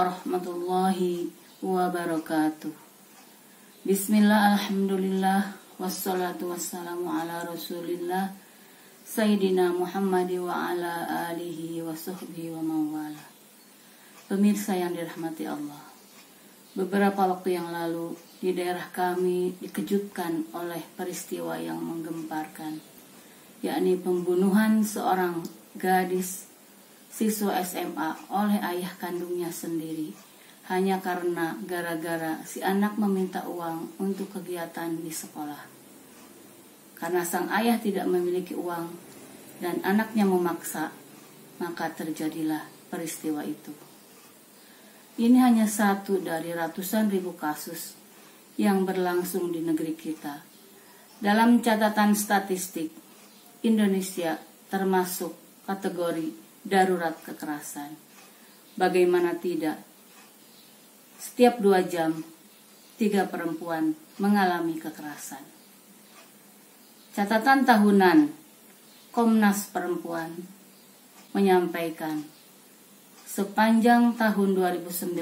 warahmatullahi wabarakatuh. Bismillah, alhamdulillah, wassalatu wassalamu ala rasulillah Sayyidina Muhammad wa ala alihi wa sahbihi wa mawala. Pemirsa yang dirahmati Allah, beberapa waktu yang lalu di daerah kami dikejutkan oleh peristiwa yang menggemparkan, yakni pembunuhan seorang gadis siswa SMA oleh ayah kandungnya sendiri, hanya karena gara-gara si anak meminta uang untuk kegiatan di sekolah. Karena sang ayah tidak memiliki uang dan anaknya memaksa, maka terjadilah peristiwa itu. Ini hanya satu dari ratusan ribu kasus yang berlangsung di negeri kita. Dalam catatan statistik, Indonesia termasuk kategori darurat kekerasan. Bagaimana tidak? Setiap 2 jam, 3 perempuan mengalami kekerasan. Catatan tahunan Komnas Perempuan menyampaikan sepanjang tahun 2019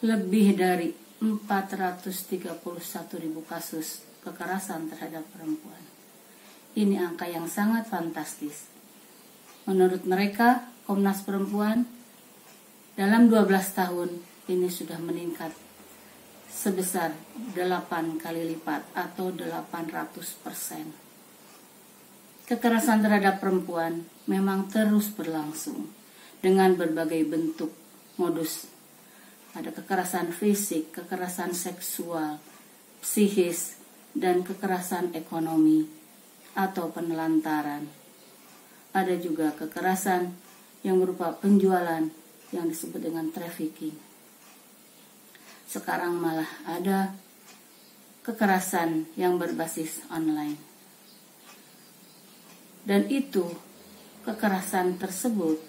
lebih dari 431.000 kasus kekerasan terhadap perempuan. Ini angka yang sangat fantastis. Menurut mereka, Komnas Perempuan, dalam 12 tahun ini sudah meningkat sebesar 8 kali lipat atau 800%. Kekerasan terhadap perempuan memang terus berlangsung dengan berbagai bentuk modus. Ada kekerasan fisik, kekerasan seksual, psikis, dan kekerasan ekonomi atau penelantaran. Ada juga kekerasan yang berupa penjualan yang disebut dengan trafficking. Sekarang malah ada kekerasan yang berbasis online. Dan itu, kekerasan tersebut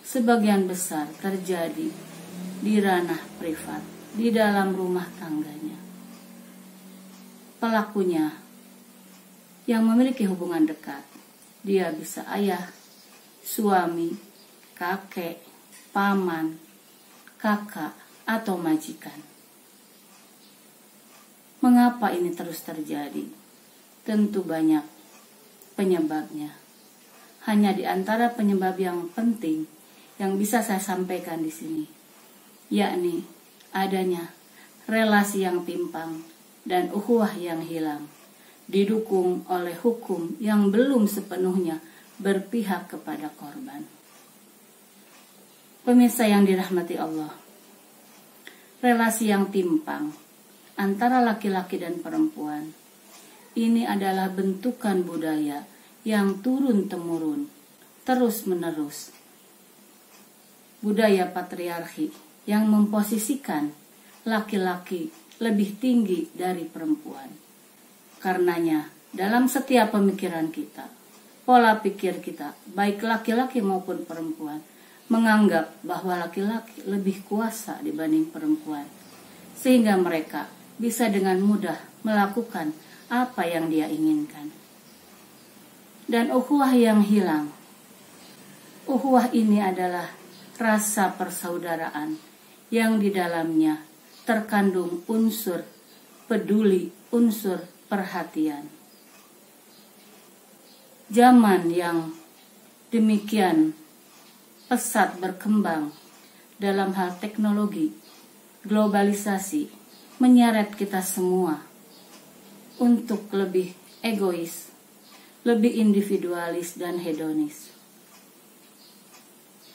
sebagian besar terjadi di ranah privat, di dalam rumah tangganya. Pelakunya yang memiliki hubungan dekat, dia bisa ayah, suami, kakek, paman, kakak, atau majikan. Mengapa ini terus terjadi? Tentu banyak penyebabnya. Hanya di antara penyebab yang penting yang bisa saya sampaikan di sini, yakni adanya relasi yang timpang dan ukhuwah yang hilang, didukung oleh hukum yang belum sepenuhnya berpihak kepada korban. Pemirsa yang dirahmati Allah, relasi yang timpang antara laki-laki dan perempuan ini adalah bentukan budaya yang turun-temurun, terus-menerus. Budaya patriarki yang memposisikan laki-laki lebih tinggi dari perempuan. Karenanya, dalam setiap pemikiran kita, pola pikir kita, baik laki-laki maupun perempuan, menganggap bahwa laki-laki lebih kuasa dibanding perempuan, sehingga mereka bisa dengan mudah melakukan apa yang dia inginkan. Dan ukhuwah yang hilang. Ukhuwah ini adalah rasa persaudaraan yang di dalamnya terkandung unsur peduli, unsur perhatian. Zaman yang demikian pesat berkembang dalam hal teknologi, globalisasi, menyeret kita semua untuk lebih egois, lebih individualis dan hedonis.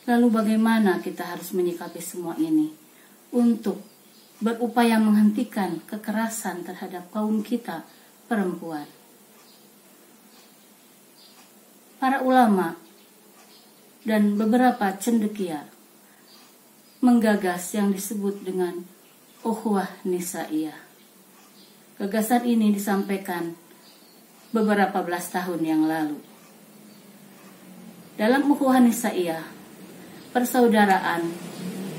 Lalu bagaimana kita harus menyikapi semua ini untuk berupaya menghentikan kekerasan terhadap kaum kita perempuan? Para ulama dan beberapa cendekia menggagas yang disebut dengan ukhuwah nisaiyah. Gagasan ini disampaikan beberapa belas tahun yang lalu. Dalam ukhuwah nisaiyah, persaudaraan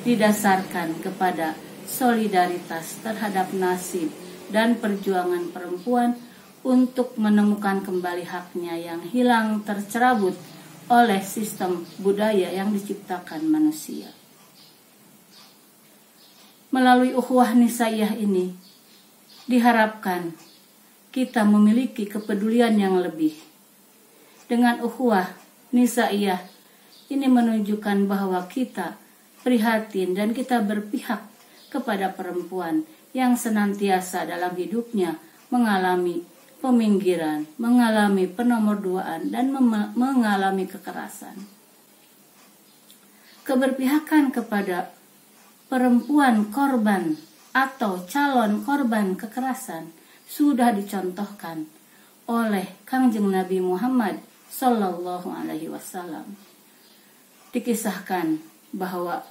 didasarkan kepada solidaritas terhadap nasib dan perjuangan perempuan untuk menemukan kembali haknya yang hilang tercerabut oleh sistem budaya yang diciptakan manusia. Melalui ukhuwah nisaiyah ini diharapkan kita memiliki kepedulian yang lebih. Dengan ukhuwah nisaiyah ini menunjukkan bahwa kita prihatin dan kita berpihak kepada perempuan yang senantiasa dalam hidupnya mengalami peminggiran, mengalami penomorduaan, dan mengalami kekerasan. Keberpihakan kepada perempuan korban atau calon korban kekerasan sudah dicontohkan oleh Kangjeng Nabi Muhammad Sallallahu Alaihi Wasallam. Dikisahkan bahwa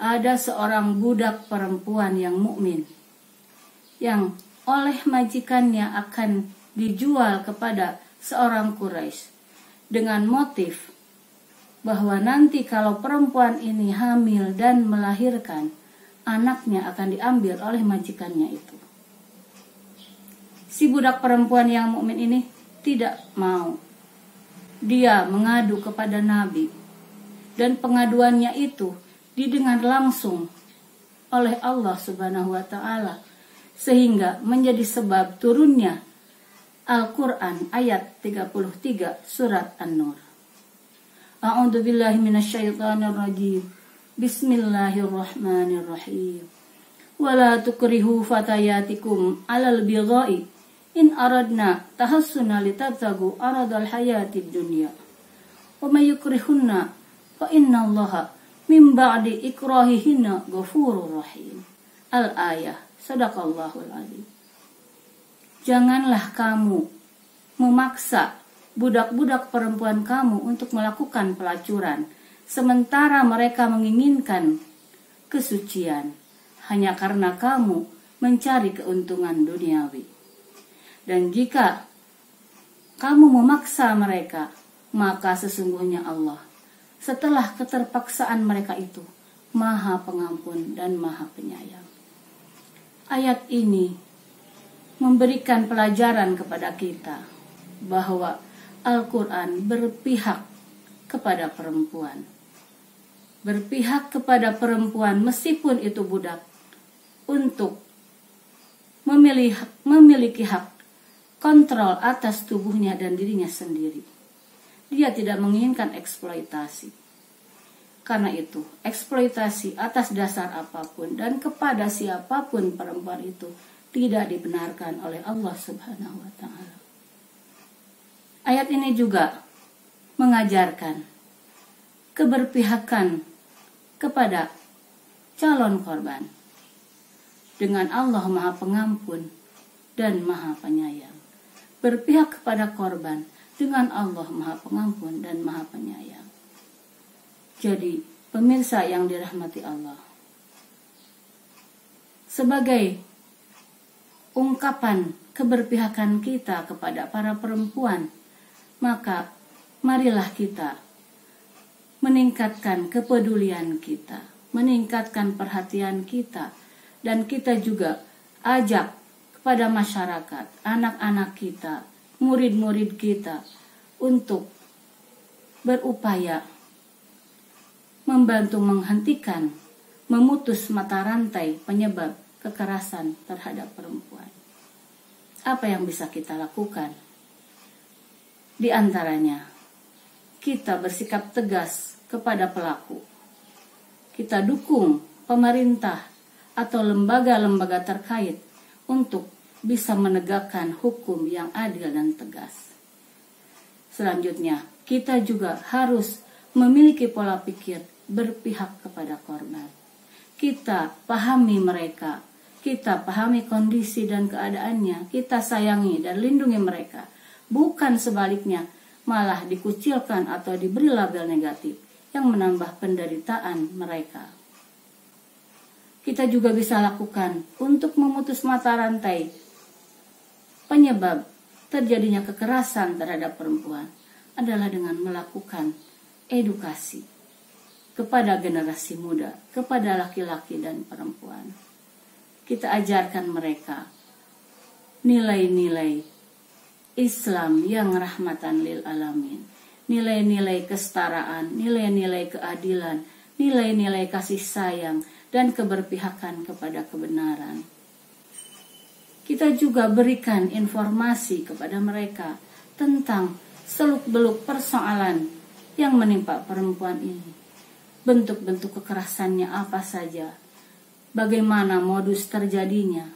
ada seorang budak perempuan yang mukmin yang oleh majikannya akan dijual kepada seorang Quraisy dengan motif bahwa nanti kalau perempuan ini hamil dan melahirkan, anaknya akan diambil oleh majikannya itu. Si budak perempuan yang mukmin ini tidak mau. Dia mengadu kepada Nabi, dan pengaduannya itu didengar langsung oleh Allah Subhanahu wa taala, sehingga menjadi sebab turunnya Al-Qur'an ayat 33 surat An-Nur. A'udzu billahi minasyaitonir rajim. Bismillahirrahmanirrahim. Wala tukrihu fatayatikum 'alal bigha'i in aradna tahassuna litabtagu aradal hayatid dunya. Wa may yukrihunna fa innallaha min ba'di ikrahihinna ghafurur rahim. Al-ayah. Sadaqallahul adzim. Janganlah kamu memaksa budak-budak perempuan kamu untuk melakukan pelacuran, sementara mereka menginginkan kesucian, hanya karena kamu mencari keuntungan duniawi. Dan jika kamu memaksa mereka, maka sesungguhnya Allah, setelah keterpaksaan mereka itu, Maha Pengampun dan Maha Penyayang. Ayat ini memberikan pelajaran kepada kita bahwa Al-Quran berpihak kepada perempuan. Berpihak kepada perempuan meskipun itu budak, untuk memiliki hak kontrol atas tubuhnya dan dirinya sendiri. Dia tidak menginginkan eksploitasi. Karena itu, eksploitasi atas dasar apapun dan kepada siapapun perempuan itu tidak dibenarkan oleh Allah Subhanahu wa taala. Ayat ini juga mengajarkan keberpihakan kepada calon korban dengan Allah Maha Pengampun dan Maha Penyayang. Berpihak kepada korban dengan Allah Maha Pengampun dan Maha Penyayang. Jadi, pemirsa yang dirahmati Allah, sebagai ungkapan keberpihakan kita kepada para perempuan, maka marilah kita meningkatkan kepedulian kita, meningkatkan perhatian kita, dan kita juga ajak kepada masyarakat, anak-anak kita, murid-murid kita untuk berupaya membantu menghentikan, memutus mata rantai penyebab kekerasan terhadap perempuan. Apa yang bisa kita lakukan? Di antaranya, kita bersikap tegas kepada pelaku. Kita dukung pemerintah atau lembaga-lembaga terkait untuk bisa menegakkan hukum yang adil dan tegas. Selanjutnya, kita juga harus memiliki pola pikir berpihak kepada korban. Kita pahami mereka, kita pahami kondisi dan keadaannya, kita sayangi dan lindungi mereka. Bukan sebaliknya, malah dikucilkan atau diberi label negatif yang menambah penderitaan mereka. Kita juga bisa lakukan untuk memutus mata rantai penyebab terjadinya kekerasan terhadap perempuan adalah dengan melakukan edukasi kepada generasi muda, kepada laki-laki dan perempuan. Kita ajarkan mereka nilai-nilai Islam yang rahmatan lil alamin, nilai-nilai kesetaraan, nilai-nilai keadilan, nilai-nilai kasih sayang, dan keberpihakan kepada kebenaran. Kita juga berikan informasi kepada mereka tentang seluk-beluk persoalan yang menimpa perempuan ini. Bentuk-bentuk kekerasannya apa saja, bagaimana modus terjadinya,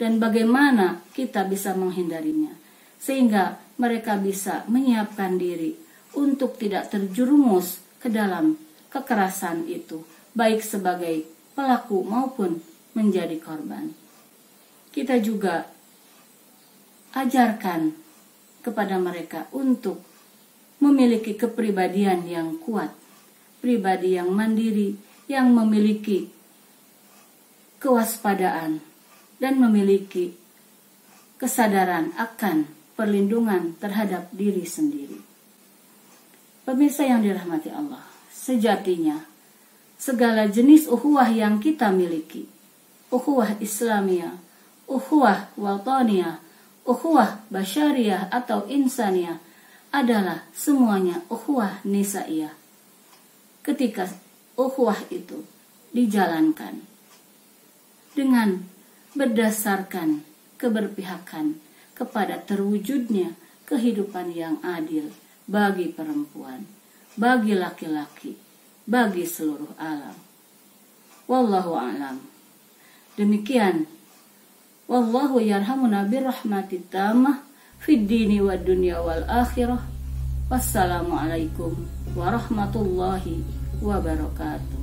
dan bagaimana kita bisa menghindarinya, sehingga mereka bisa menyiapkan diri untuk tidak terjerumus ke dalam kekerasan itu, baik sebagai pelaku maupun menjadi korban. Kita juga ajarkan kepada mereka untuk memiliki kepribadian yang kuat, pribadi yang mandiri, yang memiliki kewaspadaan dan memiliki kesadaran akan perlindungan terhadap diri sendiri. Pemirsa yang dirahmati Allah, sejatinya segala jenis ukhuwah yang kita miliki, ukhuwah Islamiyah, ukhuwah wataniyah, ukhuwah basyariyah atau insaniyah, adalah semuanya ukhuwah nisaiyah. Ketika ukhuwah itu dijalankan dengan berdasarkan keberpihakan kepada terwujudnya kehidupan yang adil bagi perempuan, bagi laki-laki, bagi seluruh alam. Wallahu a'lam. Demikian. Wallahu yarhamuna birrahmatit tammah fid dini wad dunya wal akhirah. Wassalamualaikum warahmatullahi wabarakatuh.